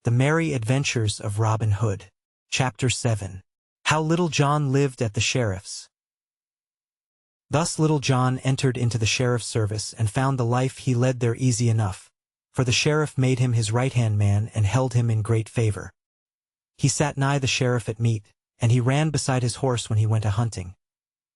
The Merry Adventures of Robin Hood. Chapter 7. How Little John Lived at the Sheriff's. Thus Little John entered into the sheriff's service and found the life he led there easy enough, for the sheriff made him his right-hand man and held him in great favor. He sat nigh the sheriff at meat, and he ran beside his horse when he went a-hunting.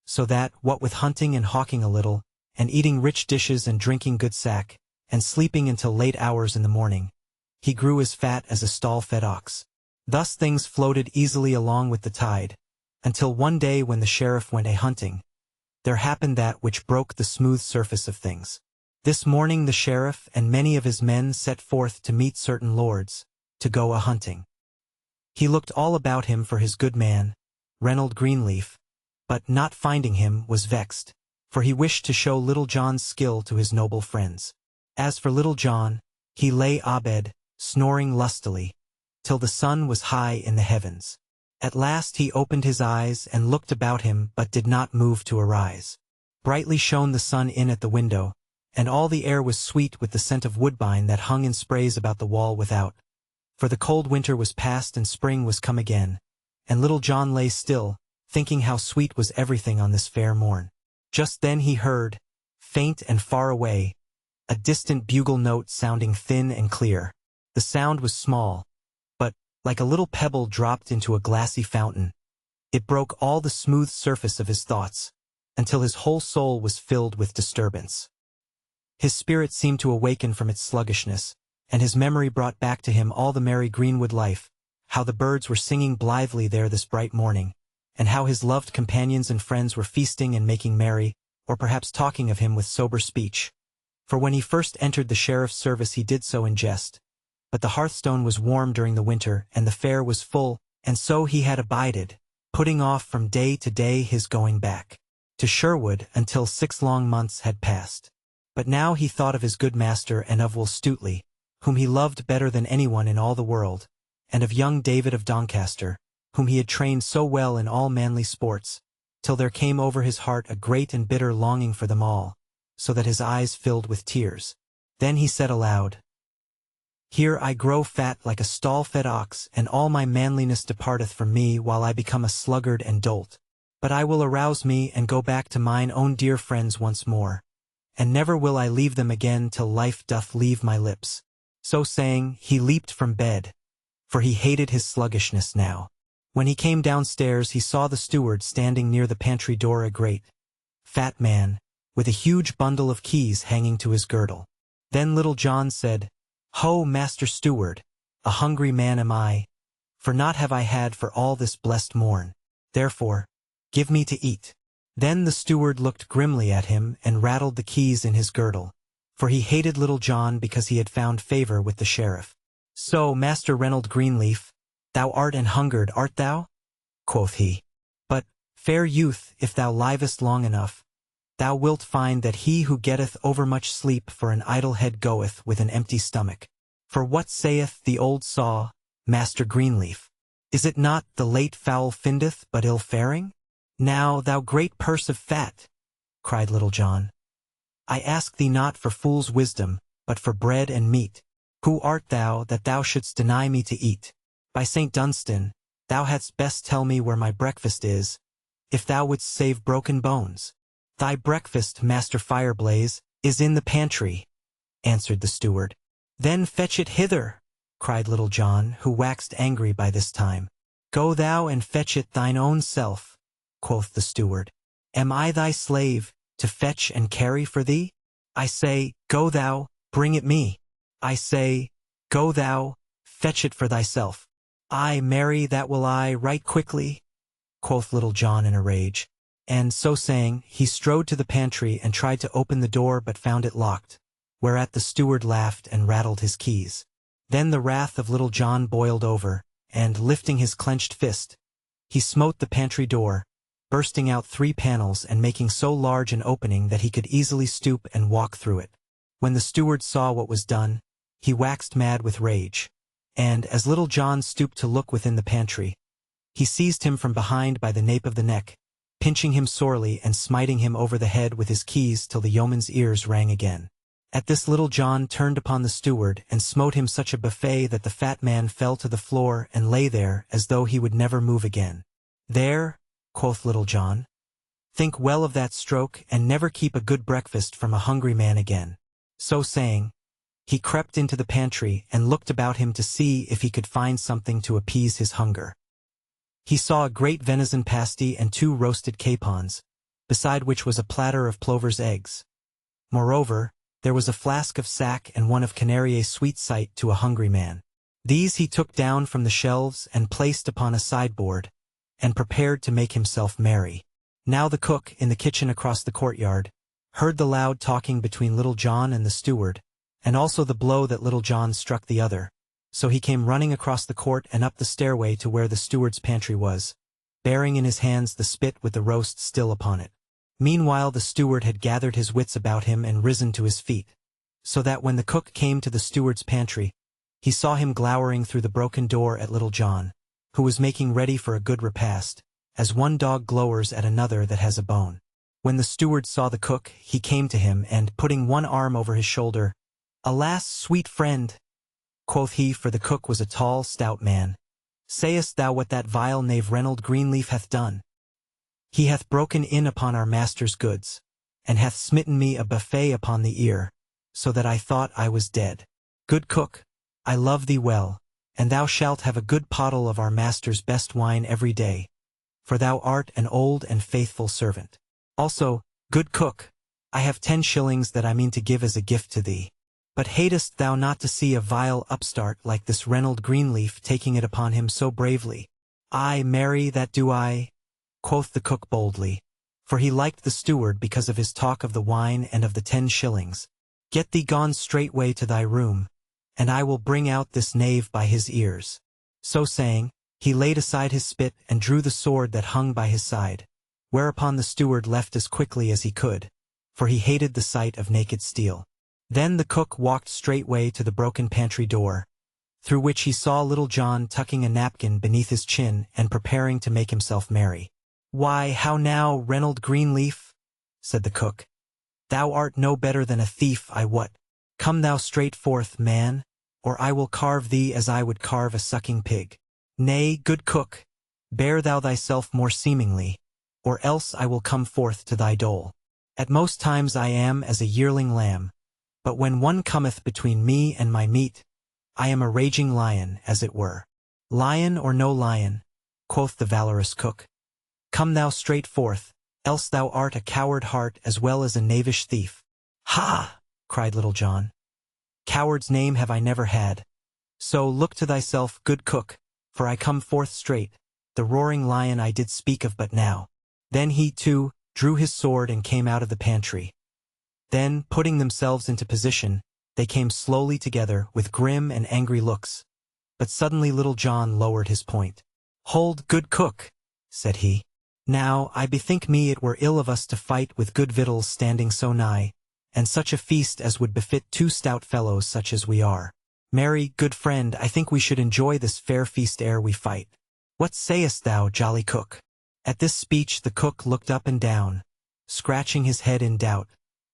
So that, what with hunting and hawking a little, and eating rich dishes and drinking good sack, and sleeping until late hours in the morning, he grew as fat as a stall-fed ox. Thus things floated easily along with the tide, until one day when the sheriff went a-hunting, there happened that which broke the smooth surface of things. This morning the sheriff and many of his men set forth to meet certain lords, to go a-hunting. He looked all about him for his good man, Reynold Greenleaf, but not finding him was vexed, for he wished to show Little John's skill to his noble friends. As for Little John, he lay abed, snoring lustily, till the sun was high in the heavens. At last he opened his eyes and looked about him but did not move to arise. Brightly shone the sun in at the window, and all the air was sweet with the scent of woodbine that hung in sprays about the wall without. For the cold winter was past and spring was come again, and Little John lay still, thinking how sweet was everything on this fair morn. Just then he heard, faint and far away, a distant bugle note sounding thin and clear. The sound was small, but, like a little pebble dropped into a glassy fountain, it broke all the smooth surface of his thoughts, until his whole soul was filled with disturbance. His spirit seemed to awaken from its sluggishness, and his memory brought back to him all the merry greenwood life, how the birds were singing blithely there this bright morning, and how his loved companions and friends were feasting and making merry, or perhaps talking of him with sober speech. For when he first entered the sheriff's service he did so in jest. But the hearthstone was warm during the winter, and the fare was full, and so he had abided, putting off from day to day his going back to Sherwood until 6 long months had passed. But now he thought of his good master and of Will Stutely, whom he loved better than anyone in all the world, and of young David of Doncaster, whom he had trained so well in all manly sports, till there came over his heart a great and bitter longing for them all, so that his eyes filled with tears. Then he said aloud, "Here I grow fat like a stall-fed ox, and all my manliness departeth from me while I become a sluggard and dolt. But I will arouse me and go back to mine own dear friends once more, and never will I leave them again till life doth leave my lips." So saying, he leaped from bed, for he hated his sluggishness now. When he came downstairs he saw the steward standing near the pantry door, a great, fat man, with a huge bundle of keys hanging to his girdle. Then Little John said, "Ho, Master Steward, a hungry man am I, for naught have I had for all this blessed morn. Therefore, give me to eat." Then the steward looked grimly at him and rattled the keys in his girdle, for he hated Little John because he had found favor with the sheriff. "So, Master Reynold Greenleaf, thou art an hungered, art thou?" quoth he. "But, fair youth, if thou livest long enough, thou wilt find that he who getteth overmuch sleep for an idle head goeth with an empty stomach. For what saith the old saw, Master Greenleaf? Is it not, the late fowl findeth but ill faring? Now, thou great purse of fat," cried Little John, "I ask thee not for fool's wisdom, but for bread and meat. Who art thou that thou shouldst deny me to eat? By St. Dunstan, thou hadst best tell me where my breakfast is, if thou wouldst save broken bones." "Thy breakfast, Master Fireblaze, is in the pantry," answered the steward. "Then fetch it hither," cried Little John, who waxed angry by this time. "Go thou and fetch it thine own self," quoth the steward. "Am I thy slave, to fetch and carry for thee? I say, go thou, bring it me. I say, go thou, fetch it for thyself." "Ay, marry, that will I, right quickly," quoth Little John in a rage. And, so saying, he strode to the pantry and tried to open the door but found it locked, whereat the steward laughed and rattled his keys. Then the wrath of Little John boiled over, and, lifting his clenched fist, he smote the pantry door, bursting out 3 panels and making so large an opening that he could easily stoop and walk through it. When the steward saw what was done, he waxed mad with rage, and, as Little John stooped to look within the pantry, he seized him from behind by the nape of the neck, pinching him sorely and smiting him over the head with his keys till the yeoman's ears rang again. At this Little John turned upon the steward and smote him such a buffet that the fat man fell to the floor and lay there as though he would never move again. "There," quoth Little John. "Think well of that stroke and never keep a good breakfast from a hungry man again." So saying, he crept into the pantry and looked about him to see if he could find something to appease his hunger. He saw a great venison pasty and 2 roasted capons, beside which was a platter of plover's eggs. Moreover, there was a flask of sack and one of Canariae sweet sight to a hungry man. These he took down from the shelves and placed upon a sideboard, and prepared to make himself merry. Now the cook, in the kitchen across the courtyard, heard the loud talking between Little John and the steward, and also the blow that Little John struck the other. So he came running across the court and up the stairway to where the steward's pantry was, bearing in his hands the spit with the roast still upon it. Meanwhile the steward had gathered his wits about him and risen to his feet, so that when the cook came to the steward's pantry, he saw him glowering through the broken door at Little John, who was making ready for a good repast, as one dog glowers at another that has a bone. When the steward saw the cook, he came to him, and, putting one arm over his shoulder, "Alas, sweet friend," quoth he, for the cook was a tall, stout man, "sayest thou what that vile knave Reynold Greenleaf hath done? He hath broken in upon our master's goods, and hath smitten me a buffet upon the ear, so that I thought I was dead. Good cook, I love thee well, and thou shalt have a good pottle of our master's best wine every day, for thou art an old and faithful servant. Also, good cook, I have 10 shillings that I mean to give as a gift to thee. But hatest thou not to see a vile upstart like this Reynold Greenleaf taking it upon him so bravely?" "Ay, marry, that do I," quoth the cook boldly, for he liked the steward because of his talk of the wine and of the 10 shillings. "Get thee gone straightway to thy room, and I will bring out this knave by his ears." So saying, he laid aside his spit and drew the sword that hung by his side, whereupon the steward left as quickly as he could, for he hated the sight of naked steel. Then the cook walked straightway to the broken pantry door, through which he saw Little John tucking a napkin beneath his chin and preparing to make himself merry. "Why, how now, Reynold Greenleaf?" said the cook. "Thou art no better than a thief, I wot. Come thou straight forth, man, or I will carve thee as I would carve a sucking pig. Nay, good cook, bear thou thyself more seemingly, or else I will come forth to thy dole. At most times I am as a yearling lamb, but when one cometh between me and my meat, I am a raging lion, as it were." "Lion or no lion," quoth the valorous cook, "come thou straight forth, else thou art a coward heart as well as a knavish thief." "Ha!" cried Little John. "Coward's name have I never had. So look to thyself, good cook, for I come forth straight, the roaring lion I did speak of but now." Then he, too, drew his sword and came out of the pantry. Then, putting themselves into position, they came slowly together with grim and angry looks. But suddenly Little John lowered his point. "Hold, good cook," said he. "Now, I bethink me it were ill of us to fight with good victuals standing so nigh, and such a feast as would befit 2 stout fellows such as we are. Marry, good friend, I think we should enjoy this fair feast ere we fight. What sayest thou, jolly cook?" At this speech the cook looked up and down, scratching his head in doubt,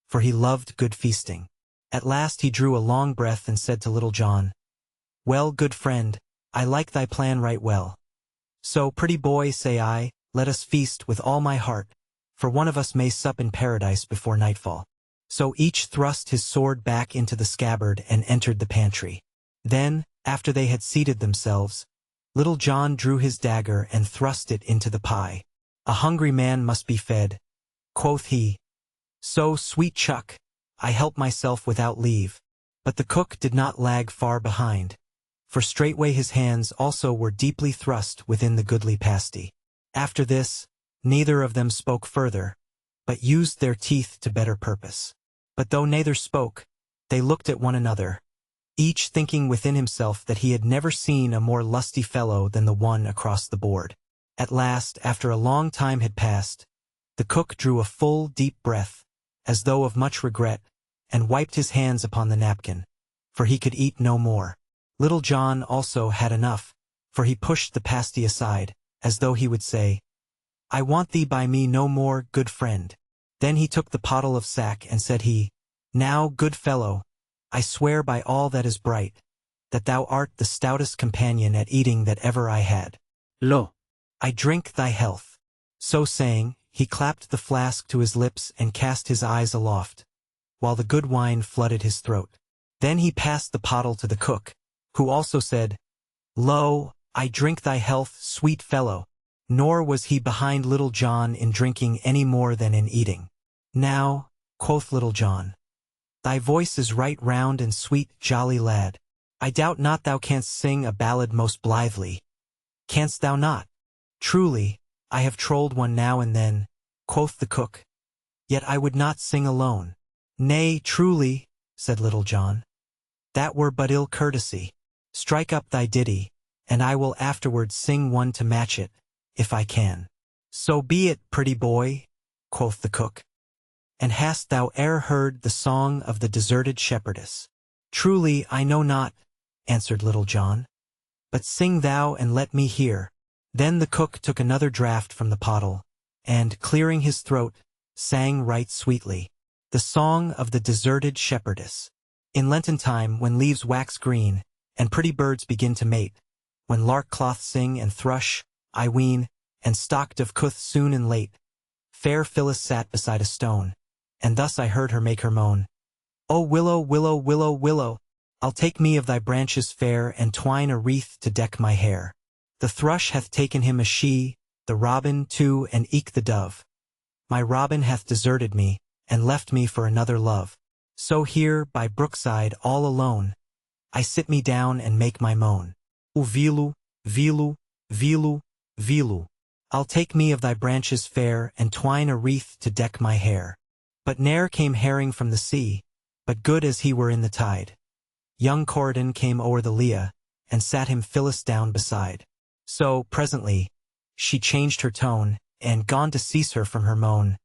for he loved good feasting. At last he drew a long breath and said to Little John, "Well, good friend, I like thy plan right well. So, pretty boy, say I, let us feast with all my heart, for one of us may sup in paradise before nightfall." So each thrust his sword back into the scabbard and entered the pantry. Then, after they had seated themselves, Little John drew his dagger and thrust it into the pie. "A hungry man must be fed," quoth he. "So, sweet chuck, I help myself without leave." But the cook did not lag far behind, for straightway his hands also were deeply thrust within the goodly pasty. After this, neither of them spoke further, but used their teeth to better purpose. But though neither spoke, they looked at one another, each thinking within himself that he had never seen a more lusty fellow than the one across the board. At last, after a long time had passed, the cook drew a full, deep breath, as though of much regret, and wiped his hands upon the napkin, for he could eat no more. Little John also had enough, for he pushed the pasty aside, as though he would say, "I want thee by me no more, good friend." Then he took the pottle of sack, and said he, Now, good fellow, I swear by all that is bright, that thou art the stoutest companion at eating that ever I had. Lo, I drink thy health." So saying, he clapped the flask to his lips and cast his eyes aloft, while the good wine flooded his throat. Then he passed the pottle to the cook, who also said, "Lo, I drink thy health, sweet fellow." Nor was he behind Little John in drinking any more than in eating. "Now," quoth Little John, "thy voice is right round and sweet, jolly lad. I doubt not thou canst sing a ballad most blithely. Canst thou not?" "Truly, I have trolled one now and then," quoth the cook. "Yet I would not sing alone." "Nay, truly," said Little John, "that were but ill courtesy. Strike up thy ditty, and I will afterwards sing one to match it, if I can." "So be it, pretty boy," quoth the cook. "And hast thou e'er heard the song of the deserted shepherdess?" "Truly, I know not," answered Little John. "But sing thou and let me hear." Then the cook took another draught from the pottle, and, clearing his throat, sang right sweetly, "The Song of the Deserted Shepherdess." In Lenten time, when leaves wax green, and pretty birds begin to mate, when lark cloth sing and thrush, I ween, and stock dove cooth soon and late, fair Phyllis sat beside a stone, and thus I heard her make her moan. "O willow, willow, willow, willow, I'll take me of thy branches fair, and twine a wreath to deck my hair. The thrush hath taken him a she, the robin, too, and eke the dove. My robin hath deserted me, and left me for another love. So here, by brookside, all alone, I sit me down and make my moan. O vilu, vilu, vilu, vilu, I'll take me of thy branches fair, and twine a wreath to deck my hair." But ne'er came herring from the sea, but good as he were in the tide. Young Corydon came o'er the Lea, and sat him Phyllis down beside. So, presently, she changed her tone, and, gone to cease her from her moan,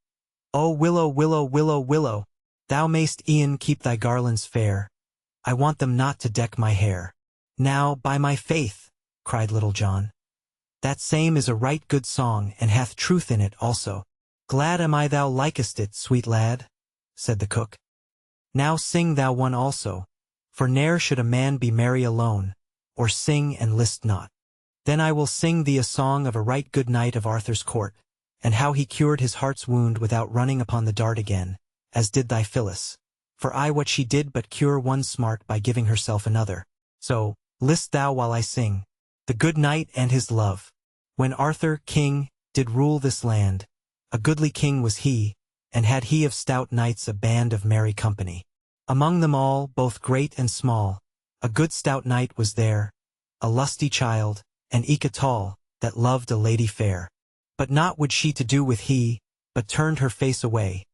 "O willow, willow, willow, willow, thou mayst e'en keep thy garlands fair. I want them not to deck my hair." "Now, by my faith," cried Little John, "that same is a right good song, and hath truth in it also." "Glad am I thou likest it, sweet lad," said the cook. "Now sing thou one also, for ne'er should a man be merry alone, or sing and list not. Then I will sing thee a song of a right good knight of Arthur's court, and how he cured his heart's wound without running upon the dart again, as did thy Phyllis. For I what she did but cure one smart by giving herself another. So, list thou while I sing, the good knight and his love. When Arthur, king, did rule this land, a goodly king was he, and had he of stout knights a band of merry company. Among them all, both great and small, a good stout knight was there, a lusty child, and eke a tall, that loved a lady fair. But not would she to do with he, but turned her face away.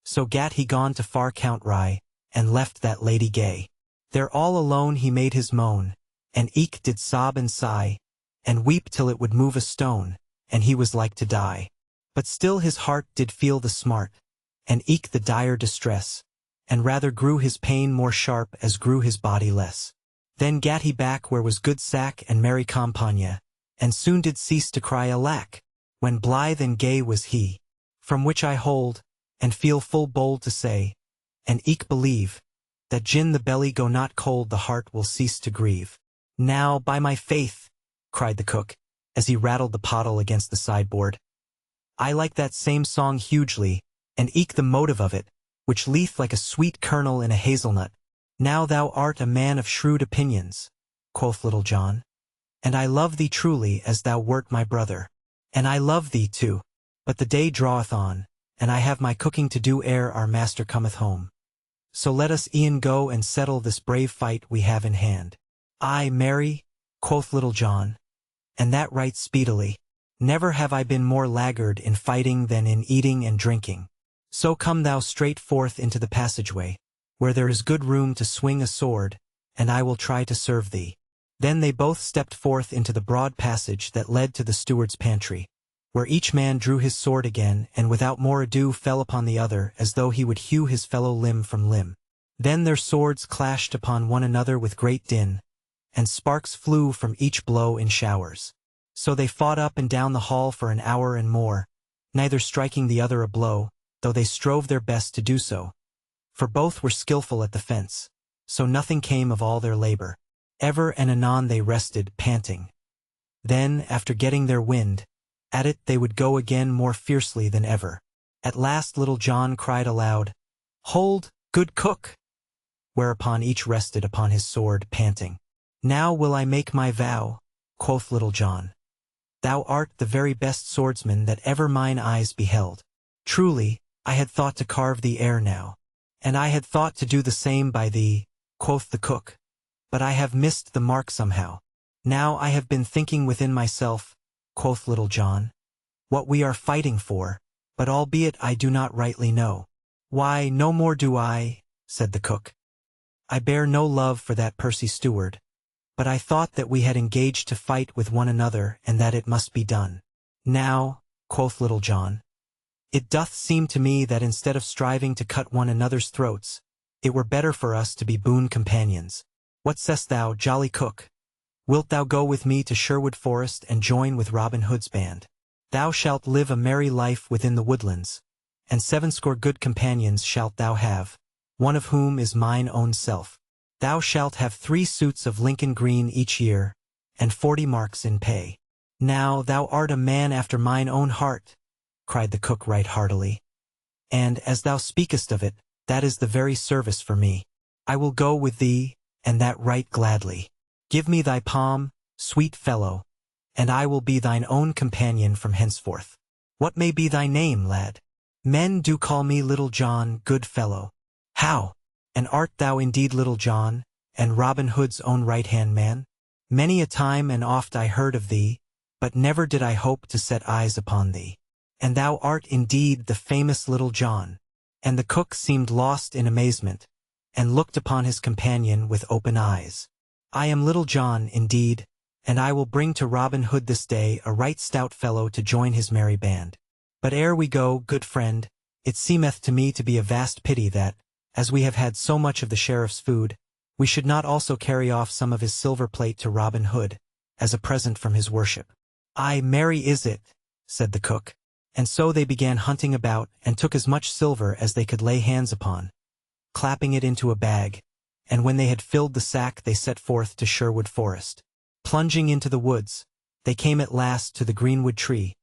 So gat he gone to far Country, and left that lady gay. There all alone he made his moan, and eke did sob and sigh, and weep till it would move a stone, and he was like to die. But still his heart did feel the smart, and eke the dire distress, and rather grew his pain more sharp as grew his body less. Then gat he back where was good sack and merry campagne, and soon did cease to cry alack, when blithe and gay was he. From which I hold, and feel full bold to say, and eke believe, that gin the belly go not cold the heart will cease to grieve. "Now, by my faith," cried the cook, as he rattled the pottle against the sideboard, "I like that same song hugely, and eke the motive of it, which leath like a sweet kernel in a hazelnut. Now thou art a man of shrewd opinions," quoth Little John, "and I love thee truly as thou wert my brother. And I love thee too. But the day draweth on, and I have my cooking to do ere our master cometh home. So let us e'en go and settle this brave fight we have in hand." "Ay, marry," quoth Little John, "and that right speedily. Never have I been more laggard in fighting than in eating and drinking. So come thou straight forth into the passageway, where there is good room to swing a sword, and I will try to serve thee." Then they both stepped forth into the broad passage that led to the steward's pantry, where each man drew his sword again, and without more ado fell upon the other as though he would hew his fellow limb from limb. Then their swords clashed upon one another with great din, and sparks flew from each blow in showers. So they fought up and down the hall for an hour and more, neither striking the other a blow, though they strove their best to do so. for both were skillful at the fence, so nothing came of all their labor. Ever and anon they rested, panting. Then, after getting their wind, at it they would go again more fiercely than ever. At last Little John cried aloud, "Hold, good cook!" Whereupon each rested upon his sword, panting. "Now will I make my vow," quoth Little John. "Thou art the very best swordsman that ever mine eyes beheld. Truly, I had thought to carve thee ere now, and I had thought to do the same by thee," quoth the cook, "but I have missed the mark somehow. Now I have been thinking within myself," quoth Little John, "what we are fighting for, but albeit I do not rightly know." "Why, no more do I," said the cook. "I bear no love for that Percy Steward, but I thought that we had engaged to fight with one another and that it must be done. Now," quoth Little John, "it doth seem to me that instead of striving to cut one another's throats, it were better for us to be boon companions. What sayst thou, jolly cook? Wilt thou go with me to Sherwood Forest and join with Robin Hood's band? Thou shalt live a merry life within the woodlands, and 70 good companions shalt thou have, one of whom is mine own self. Thou shalt have 3 suits of Lincoln green each year, and 40 marks in pay. Now thou art a man after mine own heart," cried the cook right heartily. "And, as thou speakest of it, that is the very service for me. I will go with thee, and that right gladly. Give me thy palm, sweet fellow, and I will be thine own companion from henceforth. What may be thy name, lad?" "Men do call me Little John, good fellow." "How? And art thou indeed Little John, and Robin Hood's own right-hand man? Many a time and oft I heard of thee, but never did I hope to set eyes upon thee. And thou art indeed the famous Little John." And the cook seemed lost in amazement, and looked upon his companion with open eyes. "I am Little John, indeed, and I will bring to Robin Hood this day a right stout fellow to join his merry band. But ere we go, good friend, it seemeth to me to be a vast pity that, as we have had so much of the sheriff's food, we should not also carry off some of his silver plate to Robin Hood, as a present from his worship." "Aye, merry is it," said the cook. And so they began hunting about, and took as much silver as they could lay hands upon, clapping it into a bag, and when they had filled the sack they set forth to Sherwood Forest. Plunging into the woods, they came at last to the greenwood tree,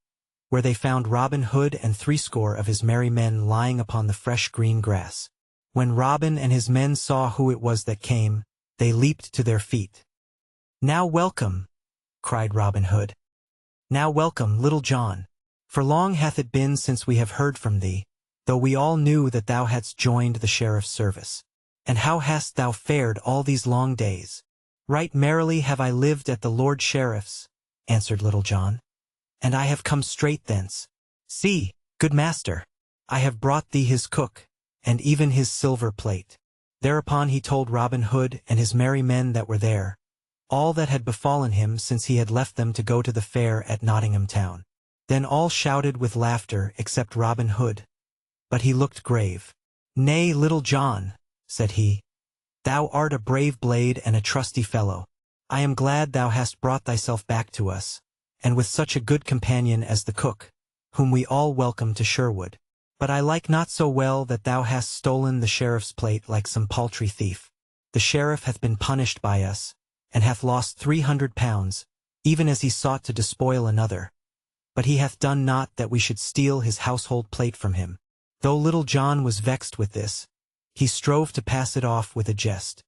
where they found Robin Hood and 70 of his merry men lying upon the fresh green grass. When Robin and his men saw who it was that came, they leaped to their feet. "Now welcome," cried Robin Hood. "Now welcome, Little John. For long hath it been since we have heard from thee, though we all knew that thou hadst joined the sheriff's service. And how hast thou fared all these long days?" "Right merrily have I lived at the Lord Sheriff's," answered Little John, "and I have come straight thence. See, good master, I have brought thee his cook, and even his silver plate." Thereupon he told Robin Hood and his merry men that were there all that had befallen him since he had left them to go to the fair at Nottingham town. Then all shouted with laughter except Robin Hood, but he looked grave. "Nay, Little John," said he, "thou art a brave blade and a trusty fellow. I am glad thou hast brought thyself back to us, and with such a good companion as the cook, whom we all welcome to Sherwood. But I like not so well that thou hast stolen the sheriff's plate like some paltry thief. The sheriff hath been punished by us, and hath lost 300 pounds, even as he sought to despoil another. But he hath done naught that we should steal his household plate from him." Though Little John was vexed with this, he strove to pass it off with a jest.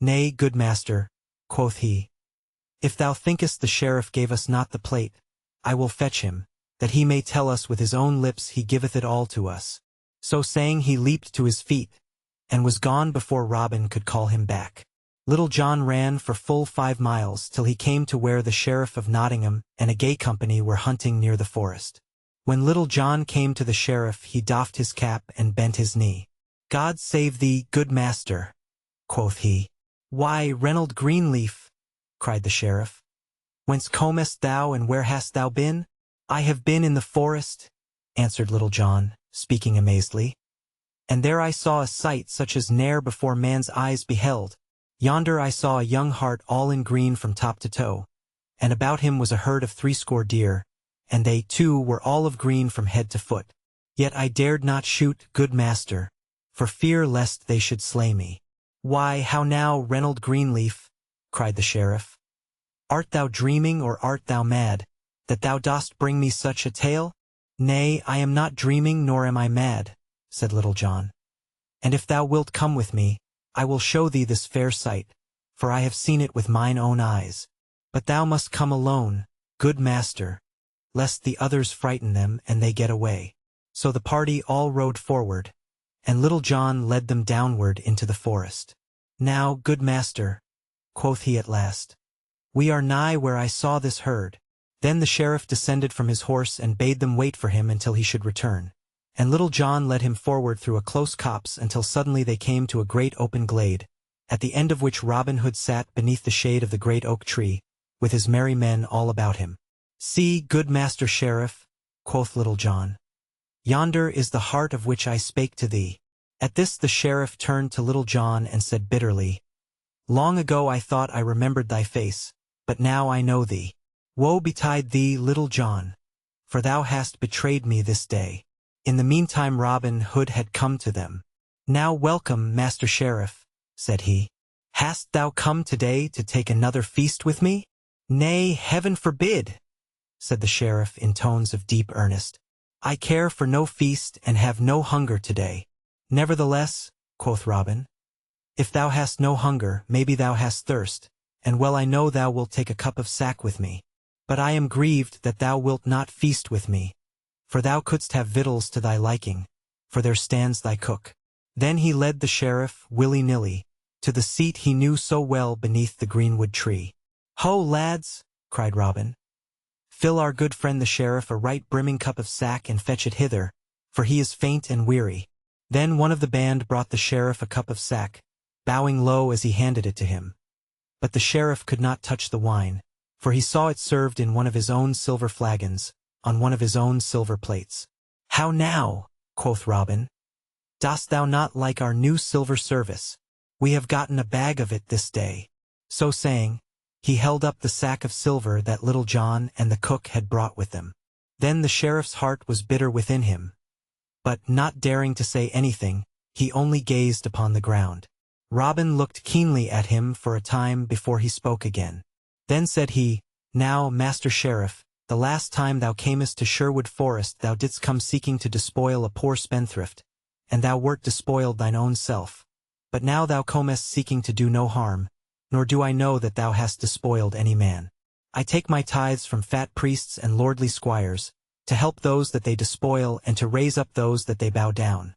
"Nay, good master," quoth he, "if thou thinkest the sheriff gave us not the plate, I will fetch him, that he may tell us with his own lips he giveth it all to us." So saying he leaped to his feet, and was gone before Robin could call him back. Little John ran for full 5 miles till he came to where the sheriff of Nottingham and a gay company were hunting near the forest. When Little John came to the sheriff he doffed his cap and bent his knee. "God save thee, good master," quoth he. "Why, Reynold Greenleaf," cried the sheriff, "whence comest thou and where hast thou been?" "I have been in the forest," answered Little John, speaking amazedly. "And there I saw a sight such as ne'er before man's eyes beheld. Yonder I saw a young hart all in green from top to toe, and about him was a herd of 70 deer, and they, too, were all of green from head to foot. Yet I dared not shoot, good master, for fear lest they should slay me." "Why, how now, Reynold Greenleaf?" cried the sheriff. "Art thou dreaming, or art thou mad, that thou dost bring me such a tale?" "Nay, I am not dreaming, nor am I mad," said Little John. "And if thou wilt come with me, I will show thee this fair sight, for I have seen it with mine own eyes. But thou must come alone, good master, lest the others frighten them and they get away." So the party all rode forward, and Little John led them downward into the forest. "Now, good master," quoth he at last, "we are nigh where I saw this herd." Then the sheriff descended from his horse and bade them wait for him until he should return. And Little John led him forward through a close copse until suddenly they came to a great open glade, at the end of which Robin Hood sat beneath the shade of the great oak tree, with his merry men all about him. "See, good master sheriff," quoth Little John, "yonder is the hart of which I spake to thee." At this the sheriff turned to Little John and said bitterly, "Long ago I thought I remembered thy face, but now I know thee. Woe betide thee, Little John, for thou hast betrayed me this day." In the meantime Robin Hood had come to them. "Now welcome, Master Sheriff," said he. "Hast thou come today to take another feast with me?" "Nay, heaven forbid," said the sheriff in tones of deep earnest. "I care for no feast and have no hunger today." "Nevertheless," quoth Robin, "if thou hast no hunger, maybe thou hast thirst, and well I know thou wilt take a cup of sack with me. But I am grieved that thou wilt not feast with me, for thou couldst have victuals to thy liking, for there stands thy cook." Then he led the sheriff, willy-nilly, to the seat he knew so well beneath the greenwood tree. "Ho, lads," cried Robin, "fill our good friend the sheriff a right brimming cup of sack and fetch it hither, for he is faint and weary." Then one of the band brought the sheriff a cup of sack, bowing low as he handed it to him. But the sheriff could not touch the wine, for he saw it served in one of his own silver flagons, on one of his own silver plates. "How now?" quoth Robin. "Dost thou not like our new silver service? We have gotten a bag of it this day." So saying, he held up the sack of silver that Little John and the cook had brought with them. Then the sheriff's heart was bitter within him, but, not daring to say anything, he only gazed upon the ground. Robin looked keenly at him for a time before he spoke again. Then said he, "Now, Master Sheriff, the last time thou camest to Sherwood Forest thou didst come seeking to despoil a poor spendthrift, and thou wert despoiled thine own self. But now thou comest seeking to do no harm, nor do I know that thou hast despoiled any man. I take my tithes from fat priests and lordly squires, to help those that they despoil and to raise up those that they bow down.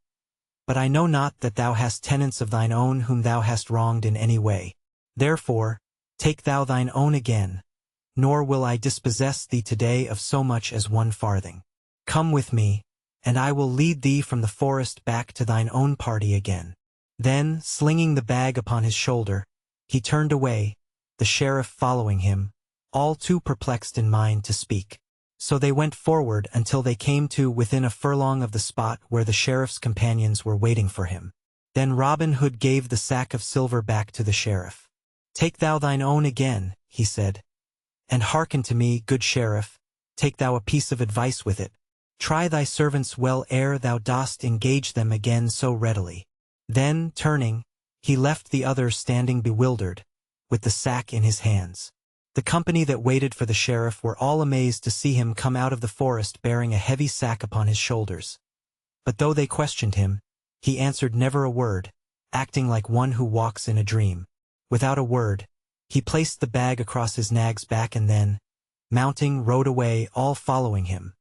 But I know not that thou hast tenants of thine own whom thou hast wronged in any way. Therefore, take thou thine own again, nor will I dispossess thee today of so much as 1 farthing. Come with me, and I will lead thee from the forest back to thine own party again." Then, slinging the bag upon his shoulder, he turned away, the sheriff following him, all too perplexed in mind to speak. So they went forward until they came to within a furlong of the spot where the sheriff's companions were waiting for him. Then Robin Hood gave the sack of silver back to the sheriff. "Take thou thine own again," he said, "and hearken to me, good sheriff, take thou a piece of advice with it. Try thy servants well ere thou dost engage them again so readily." Then, turning, he left the others standing bewildered, with the sack in his hands. The company that waited for the sheriff were all amazed to see him come out of the forest bearing a heavy sack upon his shoulders. But though they questioned him, he answered never a word, acting like one who walks in a dream. Without a word, he placed the bag across his nag's back and then, mounting, rode away, all following him.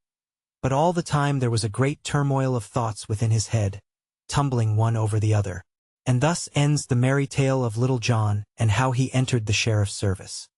But all the time there was a great turmoil of thoughts within his head, tumbling one over the other. And thus ends the merry tale of Little John and how he entered the sheriff's service.